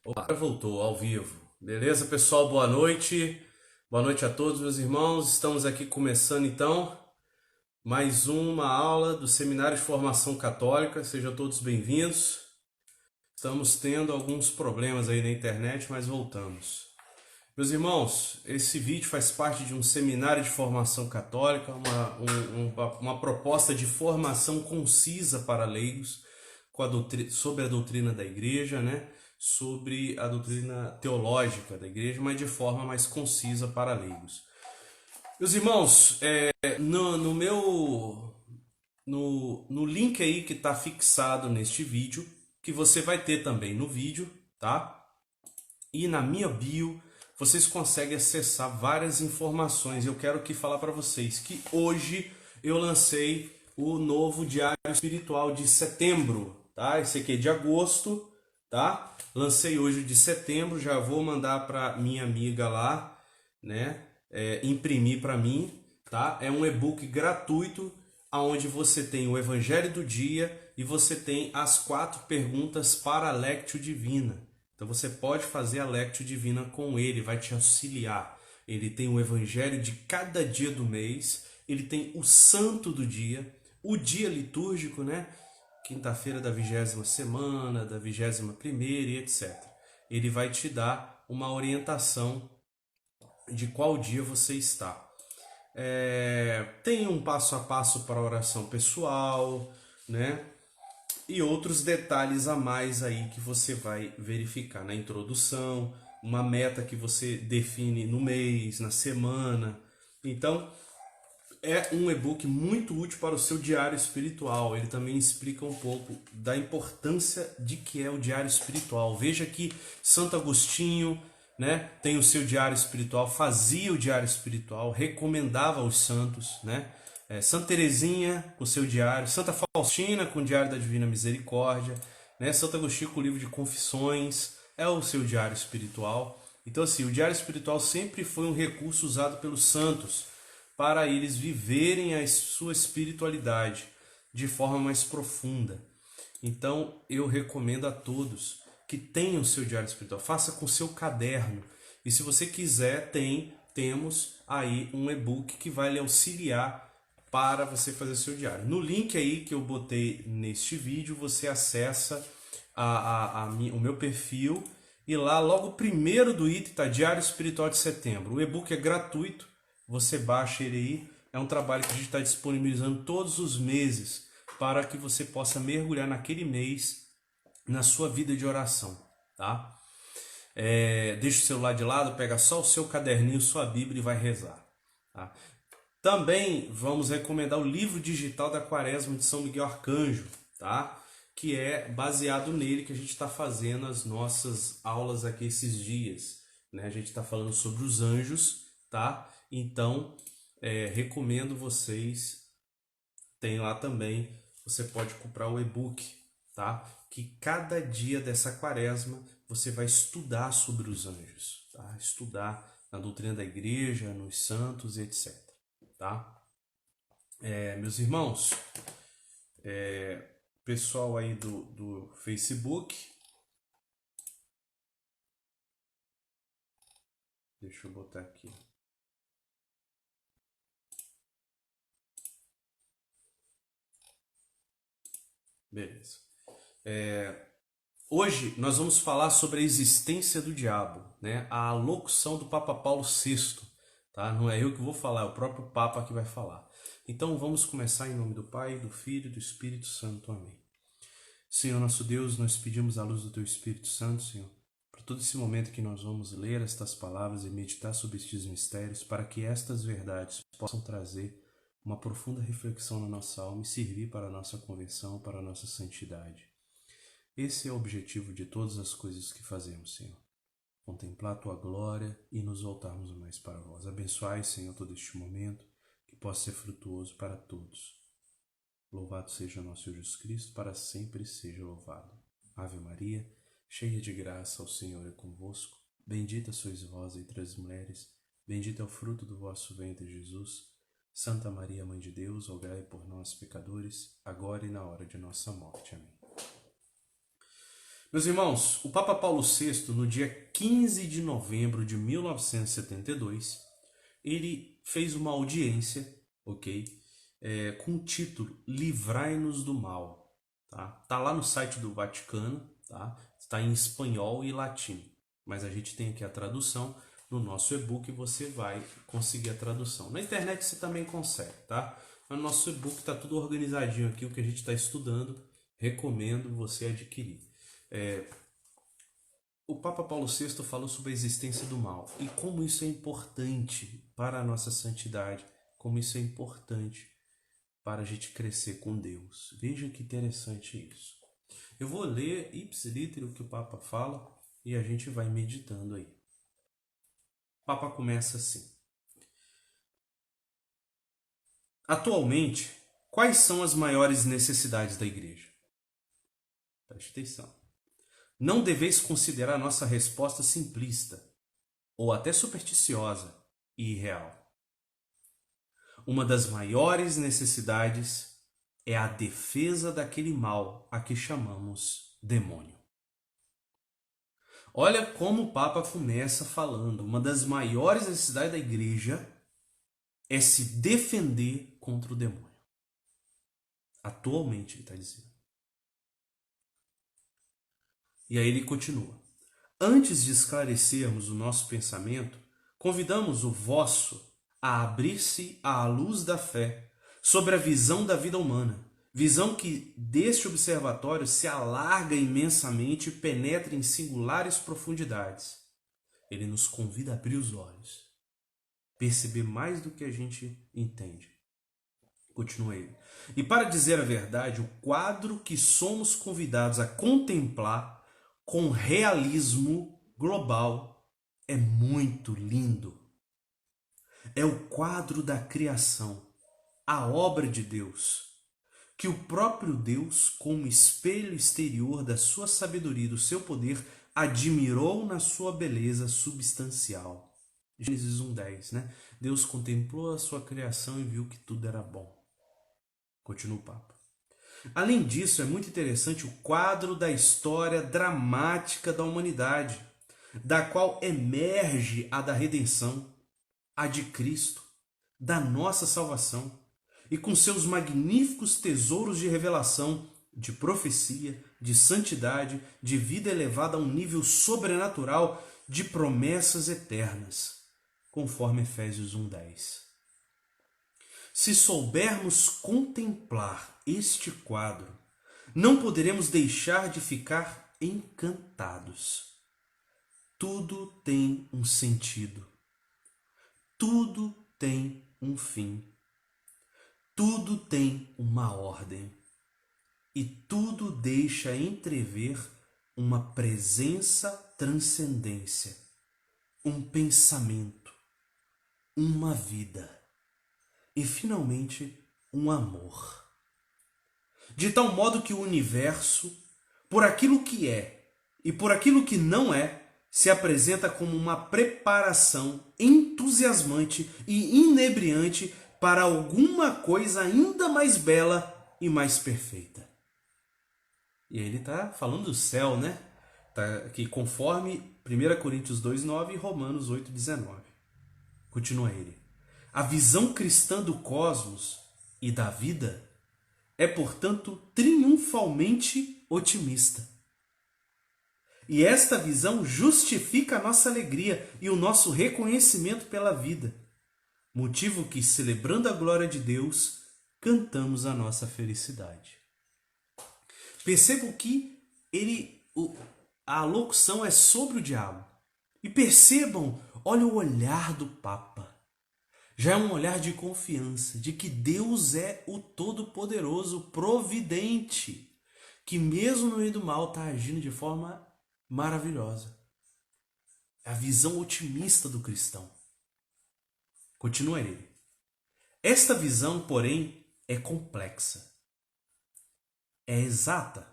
Opa, voltou ao vivo. Beleza, pessoal? Boa noite. Boa noite a todos, meus irmãos. Estamos aqui começando então mais uma aula do Seminário de Formação Católica. Sejam todos bem-vindos. Estamos tendo alguns problemas aí na internet, mas voltamos. Meus irmãos, esse vídeo faz parte de um seminário de formação católica, uma proposta de formação concisa para leigos sobre a doutrina da igreja, né? Sobre a doutrina teológica da igreja, mas de forma mais concisa para leigos. Meus irmãos, no link aí que está fixado neste vídeo, que você vai ter também no vídeo, tá? E na minha bio vocês conseguem acessar várias informações. Eu quero aqui falar para vocês que hoje eu lancei o novo Diário Espiritual de setembro, tá? Esse aqui é de agosto, tá? Lancei hoje de setembro, já vou mandar para minha amiga lá, né? Imprimir para mim, tá? É um e-book gratuito, onde você tem o Evangelho do Dia e você tem as 4 perguntas para a Lectio Divina. Então você pode fazer a Lectio Divina com ele, vai te auxiliar. Ele tem o Evangelho de cada dia do mês, ele tem o Santo do Dia, o dia litúrgico, né? Quinta-feira da 20ª semana, da 21ª e etc. Ele vai te dar uma orientação de qual dia você está. Tem um passo a passo para a oração pessoal, né? E outros detalhes a mais aí que você vai verificar na introdução, uma meta que você define no mês, na semana. Então, é um e-book muito útil para o seu diário espiritual. Ele também explica um pouco da importância de que é o diário espiritual. Veja que Santo Agostinho, né, tem o seu diário espiritual, fazia o diário espiritual, recomendava aos santos, né? Santa Teresinha com o seu diário, Santa Faustina com o Diário da Divina Misericórdia, né? Santo Agostinho com o livro de Confissões, é o seu diário espiritual. Então assim, o diário espiritual sempre foi um recurso usado pelos santos para eles viverem a sua espiritualidade de forma mais profunda. Então eu recomendo a todos que tenham seu diário espiritual, faça com seu caderno. E se você quiser, temos aí um e-book que vai lhe auxiliar para você fazer seu diário. No link aí que eu botei neste vídeo, você acessa o meu perfil e lá logo primeiro do item está Diário Espiritual de Setembro. O e-book é gratuito, você baixa ele aí. É um trabalho que a gente está disponibilizando todos os meses para que você possa mergulhar naquele mês na sua vida de oração, tá? Deixa o celular de lado, pega só o seu caderninho, sua Bíblia e vai rezar, tá? Também vamos recomendar o livro digital da Quaresma de São Miguel Arcanjo, tá? Que é baseado nele que a gente está fazendo as nossas aulas aqui esses dias, né? A gente está falando sobre os anjos, tá? Então, recomendo vocês, tem lá também, você pode comprar o e-book, tá? Que cada dia dessa quaresma você vai estudar sobre os anjos, tá? Estudar na doutrina da igreja, nos santos e etc, tá? Meus irmãos, pessoal aí do Facebook, deixa eu botar aqui. Beleza. Hoje nós vamos falar sobre a existência do diabo, né? A locução do Papa Paulo VI, tá? Não é eu que vou falar, é o próprio Papa que vai falar. Então vamos começar em nome do Pai, do Filho e do Espírito Santo. Amém. Senhor nosso Deus, nós pedimos a luz do Teu Espírito Santo, Senhor, para todo esse momento que nós vamos ler estas palavras e meditar sobre estes mistérios, para que estas verdades possam trazer uma profunda reflexão na nossa alma e servir para a nossa conversão, para a nossa santidade. Esse é o objetivo de todas as coisas que fazemos, Senhor. Contemplar a Tua glória e nos voltarmos mais para vós. Abençoai, Senhor, todo este momento, que possa ser frutuoso para todos. Louvado seja nosso Senhor Jesus Cristo, para sempre seja louvado. Ave Maria, cheia de graça, o Senhor é convosco. Bendita sois vós entre as mulheres, bendito é o fruto do vosso ventre, Jesus. Santa Maria, Mãe de Deus, rogai por nós, pecadores, agora e na hora de nossa morte. Amém. Meus irmãos, o Papa Paulo VI, no dia 15 de novembro de 1972, ele fez uma audiência, ok? Com o título Livrai-nos do Mal. Tá lá no site do Vaticano, tá? Está em espanhol e latim. Mas a gente tem aqui a tradução. No nosso e-book você vai conseguir a tradução. Na internet você também consegue, tá? No nosso e-book está tudo organizadinho aqui, o que a gente está estudando. Recomendo você adquirir. O Papa Paulo VI falou sobre a existência do mal e como isso é importante para a nossa santidade, como isso é importante para a gente crescer com Deus. Veja que interessante isso. Eu vou ler ipsiliter o que o Papa fala e a gente vai meditando aí. O Papa começa assim. Atualmente, quais são as maiores necessidades da Igreja? Preste atenção. Não deveis considerar nossa resposta simplista, ou até supersticiosa e irreal. Uma das maiores necessidades é a defesa daquele mal a que chamamos demônio. Olha como o Papa começa falando. Uma das maiores necessidades da igreja é se defender contra o demônio. Atualmente, ele está dizendo. E aí ele continua. Antes de esclarecermos o nosso pensamento, convidamos o vosso a abrir-se à luz da fé sobre a visão da vida humana, visão que deste observatório se alarga imensamente e penetra em singulares profundidades. Ele nos convida a abrir os olhos, perceber mais do que a gente entende. Continua ele. E para dizer a verdade, o quadro que somos convidados a contemplar com realismo global é muito lindo. É o quadro da criação, a obra de Deus, que o próprio Deus, como espelho exterior da sua sabedoria e do seu poder, admirou na sua beleza substancial. Gênesis 1:10, né? Deus contemplou a sua criação e viu que tudo era bom. Continua o Papa. Além disso, é muito interessante o quadro da história dramática da humanidade, da qual emerge a da redenção, a de Cristo, da nossa salvação, e com seus magníficos tesouros de revelação, de profecia, de santidade, de vida elevada a um nível sobrenatural, de promessas eternas, conforme Efésios 1:10. Se soubermos contemplar este quadro, não poderemos deixar de ficar encantados. Tudo tem um sentido. Tudo tem um fim. Tudo tem uma ordem. E tudo deixa entrever uma presença transcendência, um pensamento, uma vida. E, finalmente, um amor. De tal modo que o universo, por aquilo que é e por aquilo que não é, se apresenta como uma preparação entusiasmante e inebriante para alguma coisa ainda mais bela e mais perfeita. E aí ele está falando do céu, né? Tá aqui conforme 1 Coríntios 2:9 e Romanos 8:19. Continua ele. A visão cristã do cosmos e da vida é, portanto, triunfalmente otimista. E esta visão justifica a nossa alegria e o nosso reconhecimento pela vida, motivo que, celebrando a glória de Deus, cantamos a nossa felicidade. Percebam que a locução é sobre o diabo. E percebam, olha o olhar do Papa. Já é um olhar de confiança, de que Deus é o Todo-Poderoso, providente, que mesmo no meio do mal está agindo de forma maravilhosa. É a visão otimista do cristão. Continua ele. Esta visão, porém, é complexa. É exata.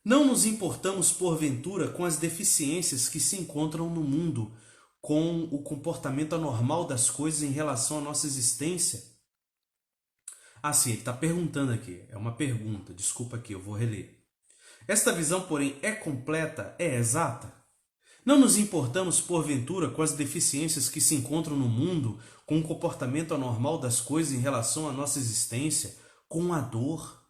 Não nos importamos, porventura, com as deficiências que se encontram no mundo, com o comportamento anormal das coisas em relação à nossa existência? Sim, ele está perguntando aqui. É uma pergunta. Desculpa aqui, eu vou reler. Esta visão, porém, é completa, é exata? Não nos importamos, porventura, com as deficiências que se encontram no mundo, com o comportamento anormal das coisas em relação à nossa existência, com a dor,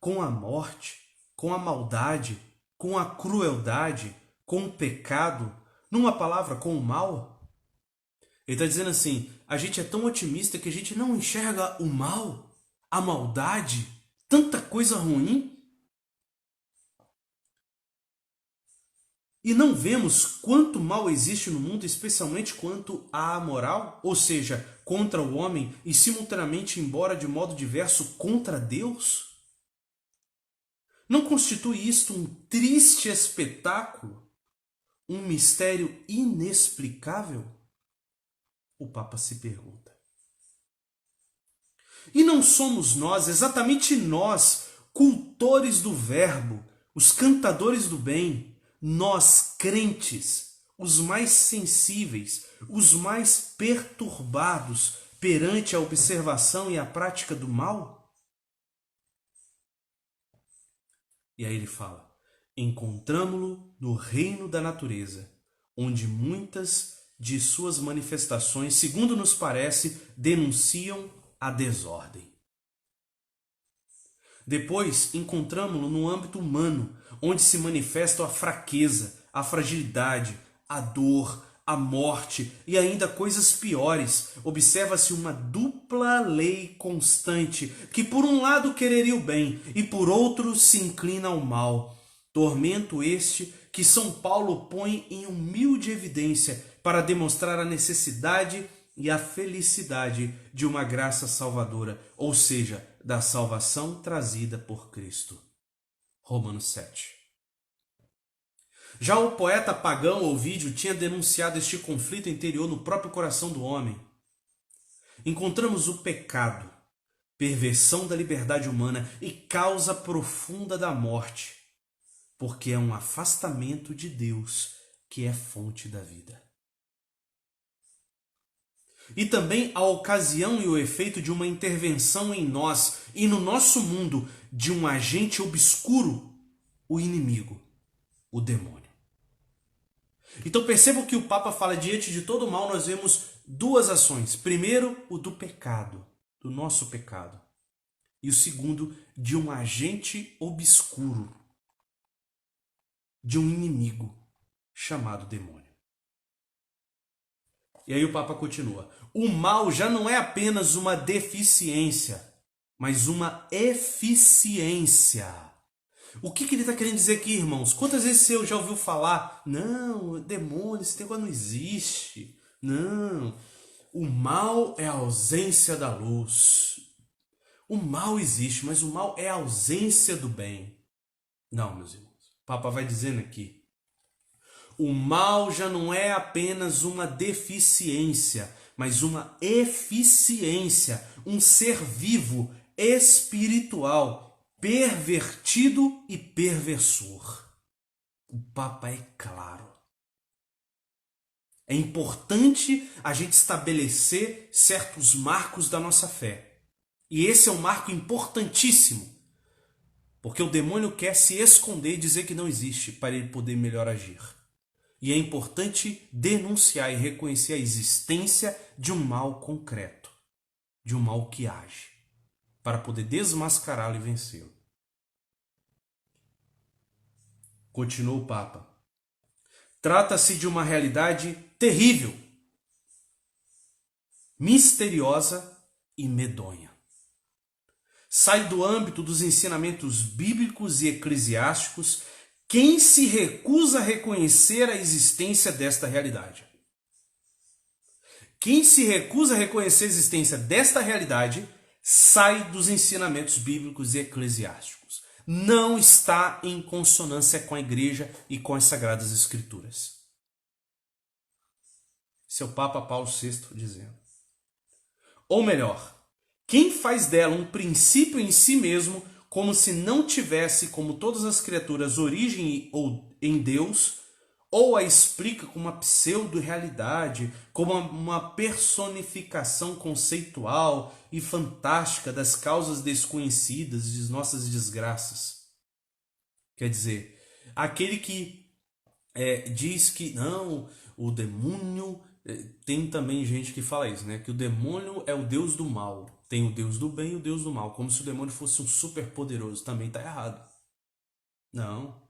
com a morte, com a maldade, com a crueldade, com o pecado, numa palavra, com o mal? Ele está dizendo assim, a gente é tão otimista que a gente não enxerga o mal, a maldade, tanta coisa ruim, e não vemos quanto mal existe no mundo, especialmente quanto à moral, ou seja, contra o homem e simultaneamente, embora de modo diverso, contra Deus? Não constitui isto um triste espetáculo? Um mistério inexplicável? O Papa se pergunta. E não somos nós, exatamente nós, cultores do verbo, os cantadores do bem, nós crentes, os mais sensíveis, os mais perturbados perante a observação e a prática do mal? E aí ele fala, encontramo-lo no reino da natureza, onde muitas de suas manifestações, segundo nos parece, denunciam a desordem. Depois, encontramo-lo no âmbito humano, onde se manifestam a fraqueza, a fragilidade, a dor, a morte e ainda coisas piores. Observa-se uma dupla lei constante, que por um lado quereria o bem e por outro se inclina ao mal. Tormento este que São Paulo põe em humilde evidência para demonstrar a necessidade e a felicidade de uma graça salvadora, ou seja, da salvação trazida por Cristo. Romanos 7. Já o poeta pagão Ovídio tinha denunciado este conflito interior no próprio coração do homem. Encontramos o pecado, perversão da liberdade humana e causa profunda da morte, porque é um afastamento de Deus que é fonte da vida. E também a ocasião e o efeito de uma intervenção em nós e no nosso mundo de um agente obscuro, o inimigo, o demônio. Então percebam que o Papa fala, diante de todo o mal nós vemos duas ações. Primeiro, o do pecado, do nosso pecado. E o segundo, de um agente obscuro, de um inimigo chamado demônio. E aí o Papa continua. O mal já não é apenas uma deficiência, mas uma eficiência. O que ele está querendo dizer aqui, irmãos? Quantas vezes você já ouviu falar? Não, demônio, esse negócio não existe. Não, o mal é a ausência da luz. O mal existe, mas o mal é a ausência do bem. Não, meus irmãos. O Papa vai dizendo aqui. O mal já não é apenas uma deficiência, mas uma eficiência, um ser vivo, espiritual, pervertido e perversor. O Papa é claro. É importante a gente estabelecer certos marcos da nossa fé. E esse é um marco importantíssimo, porque o demônio quer se esconder e dizer que não existe para ele poder melhor agir. E é importante denunciar e reconhecer a existência de um mal concreto, de um mal que age, para poder desmascará-lo e vencê-lo. Continua o Papa. Trata-se de uma realidade terrível, misteriosa e medonha. Sai do âmbito dos ensinamentos bíblicos e eclesiásticos quem se recusa a reconhecer a existência desta realidade. Quem se recusa a reconhecer a existência desta realidade sai dos ensinamentos bíblicos e eclesiásticos. Não está em consonância com a igreja e com as Sagradas Escrituras. Esse é o Papa Paulo VI dizendo. Ou melhor, quem faz dela um princípio em si mesmo, como se não tivesse, como todas as criaturas, origem ou em Deus, ou a explica como uma pseudo-realidade, como uma personificação conceitual e fantástica das causas desconhecidas de nossas desgraças. Quer dizer, aquele que diz que não, o demônio. Tem também gente que fala isso, né? Que o demônio é o deus do mal. Tem o deus do bem e o deus do mal. Como se o demônio fosse um super poderoso. Também está errado. Não.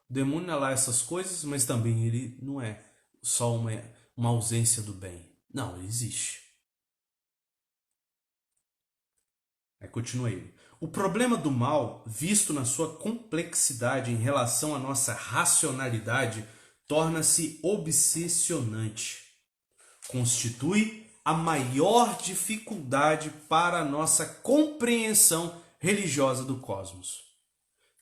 O demônio é lá essas coisas, mas também ele não é só uma ausência do bem. Não, ele existe. Aí continua ele. O problema do mal, visto na sua complexidade em relação à nossa racionalidade, torna-se obsessionante. Constitui a maior dificuldade para a nossa compreensão religiosa do cosmos.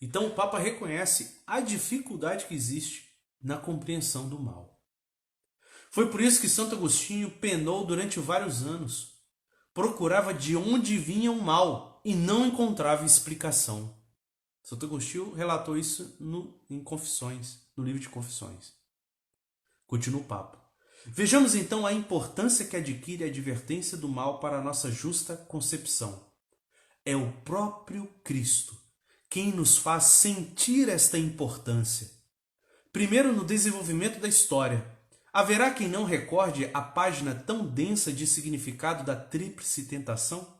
Então o Papa reconhece a dificuldade que existe na compreensão do mal. Foi por isso que Santo Agostinho penou durante vários anos. Procurava de onde vinha o mal e não encontrava explicação. Santo Agostinho relatou isso em Confissões, no livro de Confissões. Continua o Papa. Vejamos então a importância que adquire a advertência do mal para a nossa justa concepção. É o próprio Cristo quem nos faz sentir esta importância. Primeiro, no desenvolvimento da história. Haverá quem não recorde a página tão densa de significado da tríplice tentação?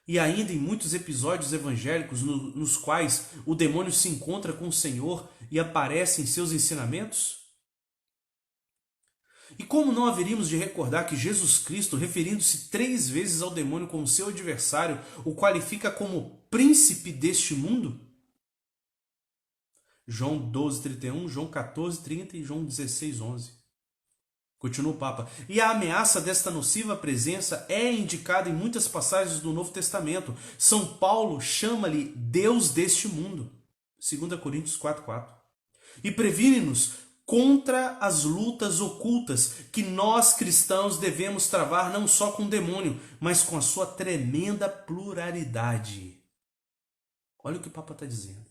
E ainda em muitos episódios evangélicos nos quais o demônio se encontra com o Senhor e aparece em seus ensinamentos? E como não haveríamos de recordar que Jesus Cristo, referindo-se 3 vezes ao demônio como seu adversário, o qualifica como príncipe deste mundo? João 12:31, João 14:30 e João 16:11. Continua o Papa. E a ameaça desta nociva presença é indicada em muitas passagens do Novo Testamento. São Paulo chama-lhe Deus deste mundo. 2 Coríntios 4:4. E previne-nos contra as lutas ocultas que nós cristãos devemos travar não só com o demônio, mas com a sua tremenda pluralidade. Olha o que o Papa está dizendo.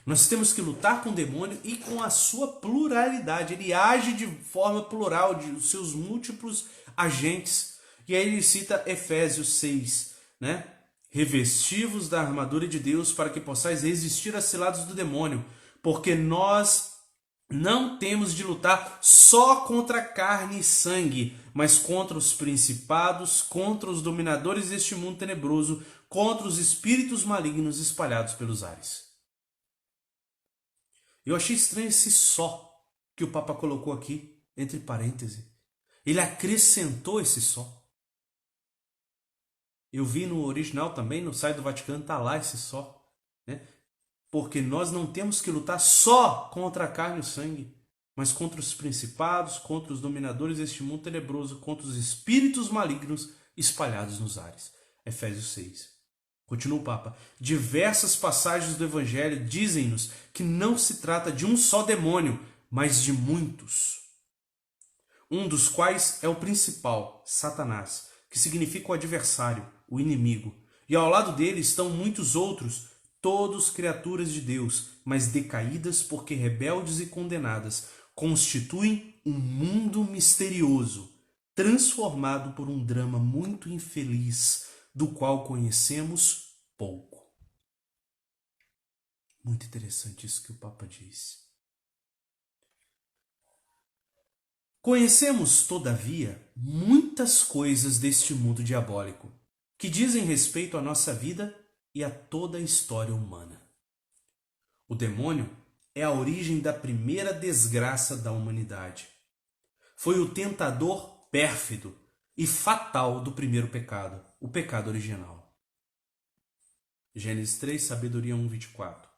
Nós temos que lutar com o demônio e com a sua pluralidade. Ele age de forma plural, de seus múltiplos agentes. E aí ele cita Efésios 6, né? Revestivos da armadura de Deus para que possais resistir às ciladas do demônio, porque nós não temos de lutar só contra carne e sangue, mas contra os principados, contra os dominadores deste mundo tenebroso, contra os espíritos malignos espalhados pelos ares. Eu achei estranho esse só que o Papa colocou aqui, entre parênteses. Ele acrescentou esse só. Eu vi no original também, no site do Vaticano, está lá esse só. Né? Porque nós não temos que lutar só contra a carne e o sangue, mas contra os principados, contra os dominadores deste mundo tenebroso, contra os espíritos malignos espalhados nos ares. Efésios 6. Continua o Papa. Diversas passagens do Evangelho dizem-nos que não se trata de um só demônio, mas de muitos. Um dos quais é o principal, Satanás, que significa o adversário, o inimigo. E ao lado dele estão muitos outros, todos criaturas de Deus, mas decaídas porque rebeldes e condenadas, constituem um mundo misterioso, transformado por um drama muito infeliz, do qual conhecemos pouco. Muito interessante isso que o Papa diz. Conhecemos, todavia, muitas coisas deste mundo diabólico, que dizem respeito à nossa vida e a toda a história humana. O demônio é a origem da primeira desgraça da humanidade. Foi o tentador pérfido e fatal do primeiro pecado, o pecado original. Gênesis 3, Sabedoria 1:24.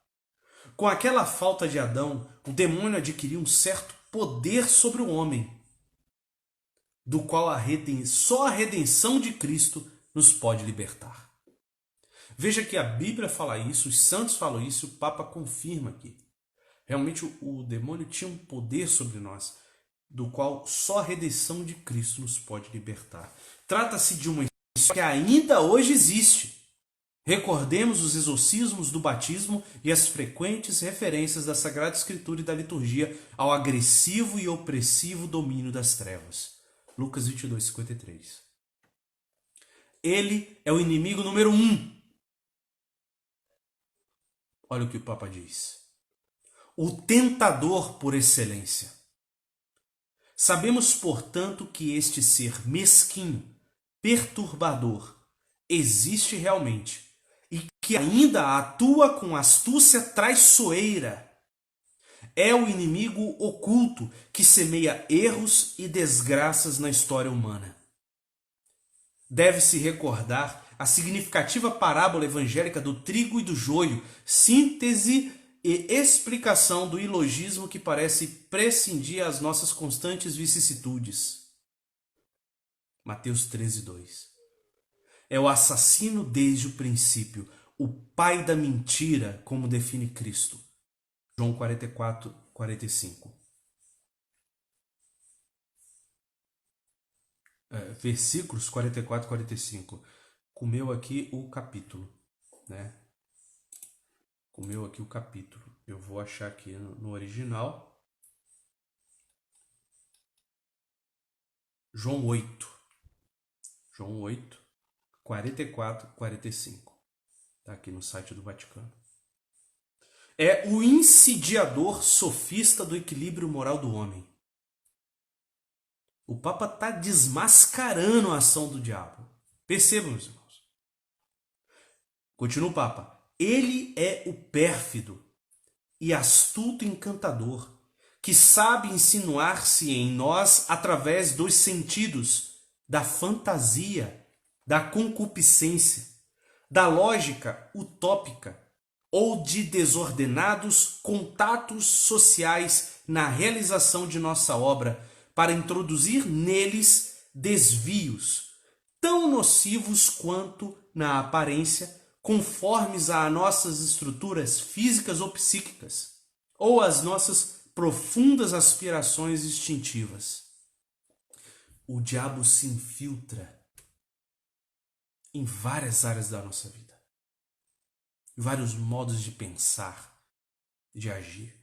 Com aquela falta de Adão, o demônio adquiriu um certo poder sobre o homem, do qual só a redenção de Cristo nos pode libertar. Veja que a Bíblia fala isso, os santos falam isso, o Papa confirma aqui. Realmente o demônio tinha um poder sobre nós, do qual só a redenção de Cristo nos pode libertar. Trata-se de uma história que ainda hoje existe. Recordemos os exorcismos do batismo e as frequentes referências da Sagrada Escritura e da liturgia ao agressivo e opressivo domínio das trevas. Lucas 22:53. Ele é o inimigo número 1. Olha o que o Papa diz. o tentador por excelência. Sabemos, portanto, que este ser mesquinho, perturbador, existe realmente e que ainda atua com astúcia traiçoeira. É o inimigo oculto que semeia erros e desgraças na história humana. Deve-se recordar a significativa parábola evangélica do trigo e do joio, síntese e explicação do ilogismo que parece prescindir as nossas constantes vicissitudes. Mateus 13:2. É o assassino desde o princípio, o pai da mentira, como define Cristo. João 44:45. Versículos 44 e 45. Comeu aqui o capítulo, né? Comeu aqui o capítulo. Eu vou achar aqui no original. João 8. João 8, 44 e 45. Está aqui no site do Vaticano. É o insidiador sofista do equilíbrio moral do homem. O Papa está desmascarando a ação do diabo. Percebam, meus irmãos. Continua o Papa. Ele é o pérfido e astuto encantador, que sabe insinuar-se em nós através dos sentidos, da fantasia, da concupiscência, da lógica utópica ou de desordenados contatos sociais na realização de nossa obra, para introduzir neles desvios, tão nocivos quanto, na aparência, conformes a nossas estruturas físicas ou psíquicas, ou às nossas profundas aspirações instintivas. O diabo se infiltra em várias áreas da nossa vida, em vários modos de pensar, de agir.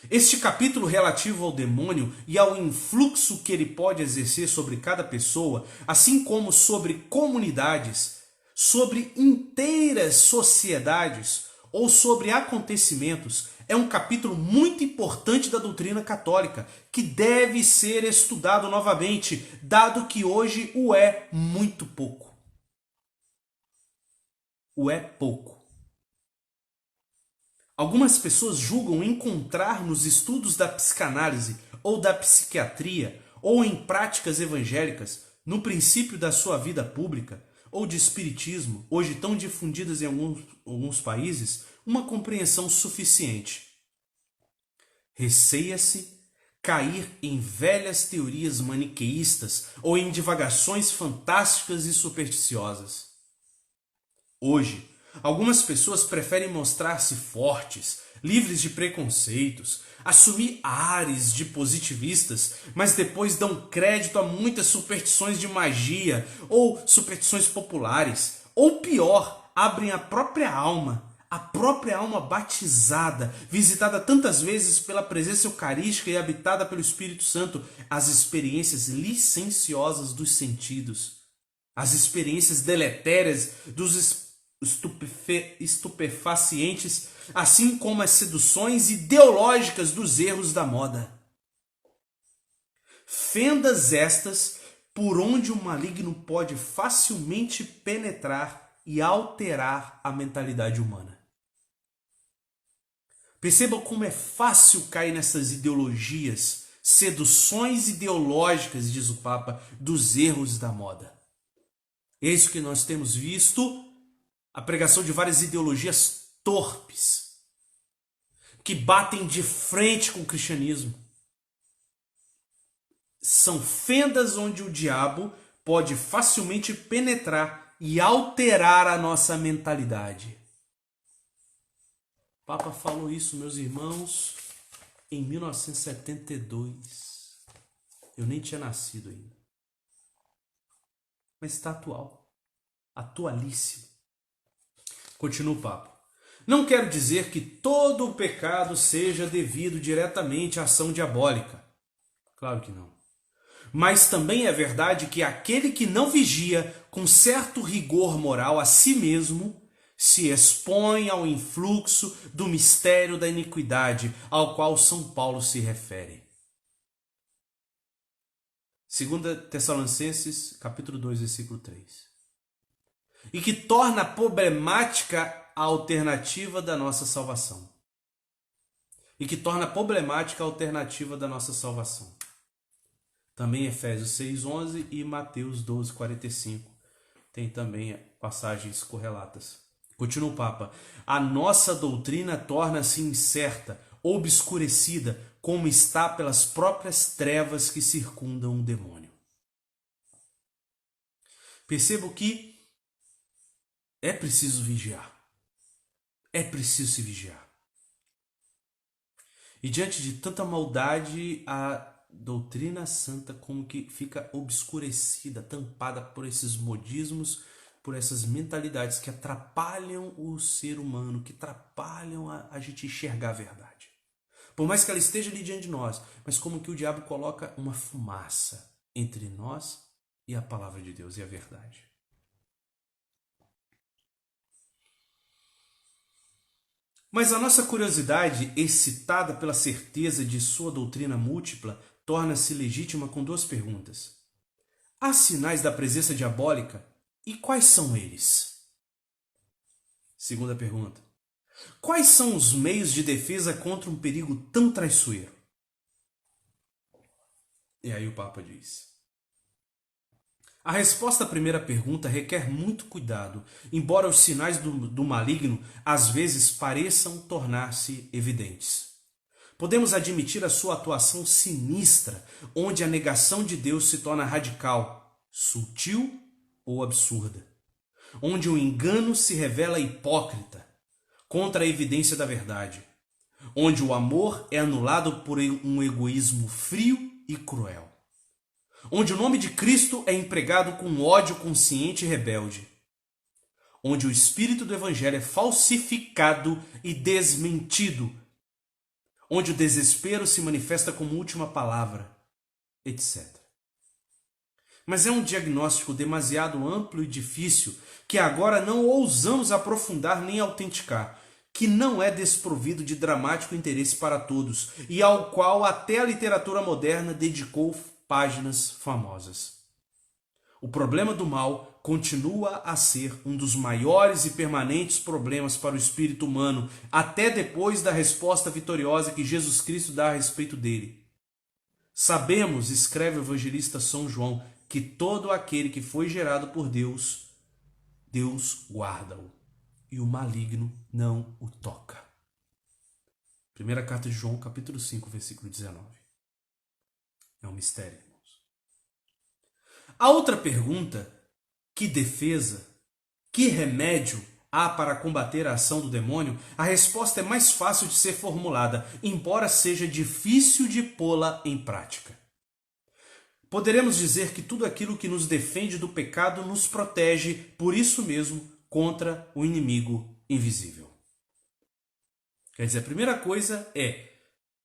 Este capítulo relativo ao demônio e ao influxo que ele pode exercer sobre cada pessoa, assim como sobre comunidades, sobre inteiras sociedades ou sobre acontecimentos, é um capítulo muito importante da doutrina católica, que deve ser estudado novamente, dado que hoje o é muito pouco. O é pouco. Algumas pessoas julgam encontrar nos estudos da psicanálise ou da psiquiatria ou em práticas evangélicas, no princípio da sua vida pública ou de espiritismo, hoje tão difundidas em alguns países, uma compreensão suficiente. Receia-se cair em velhas teorias maniqueístas ou em divagações fantásticas e supersticiosas. Hoje, algumas pessoas preferem mostrar-se fortes, livres de preconceitos, assumir ares de positivistas, mas depois dão crédito a muitas superstições de magia ou superstições populares. Ou pior, abrem a própria alma batizada, visitada tantas vezes pela presença eucarística e habitada pelo Espírito Santo, às experiências licenciosas dos sentidos, às experiências deletérias dos estupefacientes, assim como as seduções ideológicas dos erros da moda. Fendas estas por onde o maligno pode facilmente penetrar e alterar a mentalidade humana. Percebam como é fácil cair nessas ideologias, seduções ideológicas, diz o Papa, dos erros da moda. Eis o que nós temos visto: a pregação de várias ideologias torpes, que batem de frente com o cristianismo. São fendas onde o diabo pode facilmente penetrar e alterar a nossa mentalidade. O Papa falou isso, meus irmãos, em 1972. Eu nem tinha nascido ainda. Mas está atual. Atualíssimo. Continua o Papa. Não quero dizer que todo o pecado seja devido diretamente à ação diabólica. Claro que não. Mas também é verdade que aquele que não vigia com certo rigor moral a si mesmo se expõe ao influxo do mistério da iniquidade, ao qual São Paulo se refere. 2 Tessalonicenses, capítulo 2, versículo 3. E que torna problemática a alternativa da nossa salvação. Também Efésios 6:11 e Mateus 12:45. Tem também passagens correlatas. Continua o Papa. A nossa doutrina torna-se incerta, obscurecida, como está pelas próprias trevas que circundam o demônio. Percebo que é preciso vigiar. É preciso se vigiar. E diante de tanta maldade, a doutrina santa como que fica obscurecida, tampada por esses modismos, por essas mentalidades que atrapalham o ser humano, que atrapalham a gente enxergar a verdade. Por mais que ela esteja ali diante de nós, mas como que o diabo coloca uma fumaça entre nós e a palavra de Deus e a verdade. Mas a nossa curiosidade, excitada pela certeza de sua doutrina múltipla, torna-se legítima com duas perguntas. Há sinais da presença diabólica? E quais são eles? Segunda pergunta. Quais são os meios de defesa contra um perigo tão traiçoeiro? E aí o Papa diz. A resposta à primeira pergunta requer muito cuidado, embora os sinais do maligno às vezes pareçam tornar-se evidentes. Podemos admitir a sua atuação sinistra, onde a negação de Deus se torna radical, sutil ou absurda. Onde o engano se revela hipócrita, contra a evidência da verdade. Onde o amor é anulado por um egoísmo frio e cruel. Onde o nome de Cristo é empregado com ódio consciente e rebelde. Onde o espírito do evangelho é falsificado e desmentido. Onde o desespero se manifesta como última palavra, etc. Mas é um diagnóstico demasiado amplo e difícil que agora não ousamos aprofundar nem autenticar, que não é desprovido de dramático interesse para todos e ao qual até a literatura moderna dedicou páginas famosas. O problema do mal continua a ser um dos maiores e permanentes problemas para o espírito humano, até depois da resposta vitoriosa que Jesus Cristo dá a respeito dele. Sabemos, escreve o evangelista São João, que todo aquele que foi gerado por Deus, Deus guarda-o, e o maligno não o toca. Primeira carta de João, capítulo 5, versículo 19. É um mistério, irmãos. A outra pergunta, que defesa, que remédio há para combater a ação do demônio? A resposta é mais fácil de ser formulada, embora seja difícil de pô-la em prática. Poderemos dizer que tudo aquilo que nos defende do pecado nos protege, por isso mesmo, contra o inimigo invisível. Quer dizer, a primeira coisa é,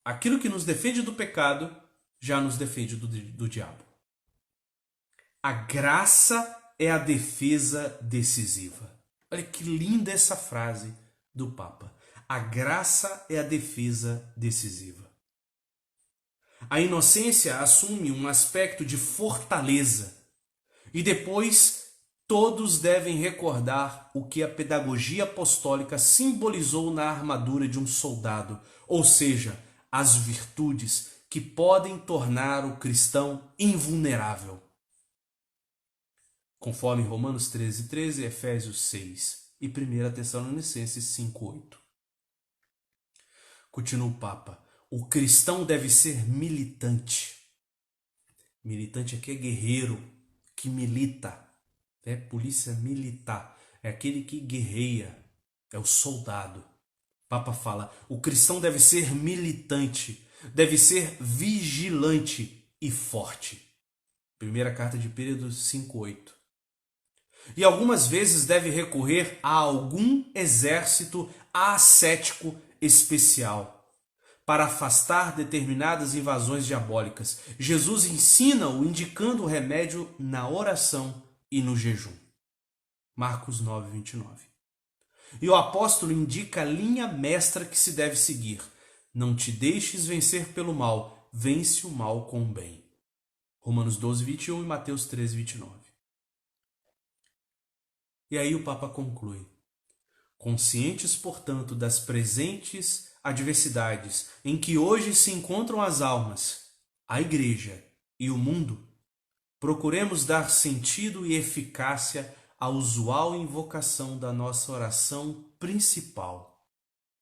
aquilo que nos defende do pecado já nos defende do diabo. A graça é a defesa decisiva. Olha que linda essa frase do Papa. A graça é a defesa decisiva. A inocência assume um aspecto de fortaleza. E depois, todos devem recordar o que a pedagogia apostólica simbolizou na armadura de um soldado, ou seja, as virtudes que podem tornar o cristão invulnerável. Conforme Romanos 13:13, Efésios 6 e 1 Tessalonicenses 5:8. Continua o Papa. O cristão deve ser militante. Militante aqui é guerreiro, que milita. É polícia militar. É aquele que guerreia. É o soldado. O Papa fala, o cristão deve ser militante, deve ser vigilante e forte. Primeira carta de Pedro 5:8. E algumas vezes deve recorrer a algum exército ascético especial para afastar determinadas invasões diabólicas. Jesus ensina-o indicando o remédio na oração e no jejum. Marcos 9:29. E o apóstolo indica a linha mestra que se deve seguir. Não te deixes vencer pelo mal, vence o mal com o bem. Romanos 12, 21 e Mateus 13, 29. E aí o Papa conclui: conscientes, portanto, das presentes adversidades em que hoje se encontram as almas, a Igreja e o mundo, procuremos dar sentido e eficácia à usual invocação da nossa oração principal,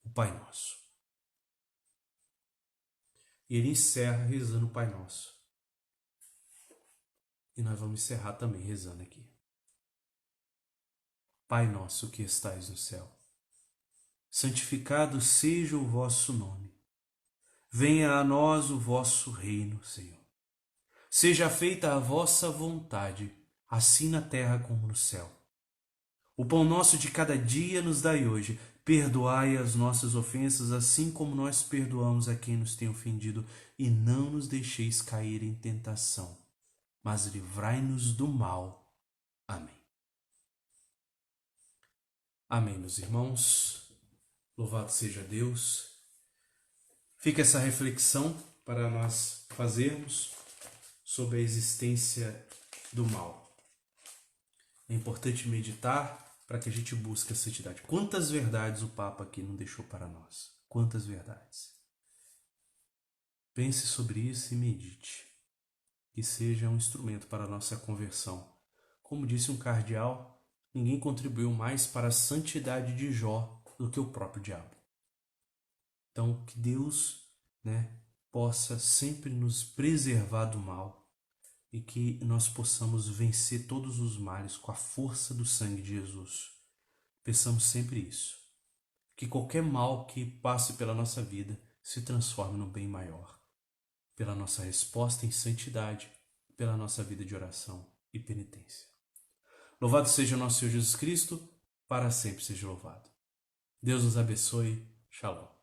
o Pai Nosso. E ele encerra rezando o Pai Nosso. E nós vamos encerrar também rezando aqui. Pai nosso que estais no céu, santificado seja o vosso nome. Venha a nós o vosso reino, Senhor. Seja feita a vossa vontade, assim na terra como no céu. O pão nosso de cada dia nos dai hoje. Perdoai as nossas ofensas, assim como nós perdoamos a quem nos tem ofendido. E não nos deixeis cair em tentação, mas livrai-nos do mal. Amém. Amém, meus irmãos. Louvado seja Deus. Fica essa reflexão para nós fazermos sobre a existência do mal. É importante meditar para que a gente busque a santidade. Quantas verdades o Papa aqui não deixou para nós? Quantas verdades? Pense sobre isso e medite. Que seja um instrumento para a nossa conversão. Como disse um cardeal, ninguém contribuiu mais para a santidade de Jó do que o próprio diabo. Então, que Deus, possa sempre nos preservar do mal e que nós possamos vencer todos os males com a força do sangue de Jesus. Pensamos sempre isso. Que qualquer mal que passe pela nossa vida se transforme no bem maior, pela nossa resposta em santidade, pela nossa vida de oração e penitência. Louvado seja o nosso Senhor Jesus Cristo, para sempre seja louvado. Deus nos abençoe. Shalom.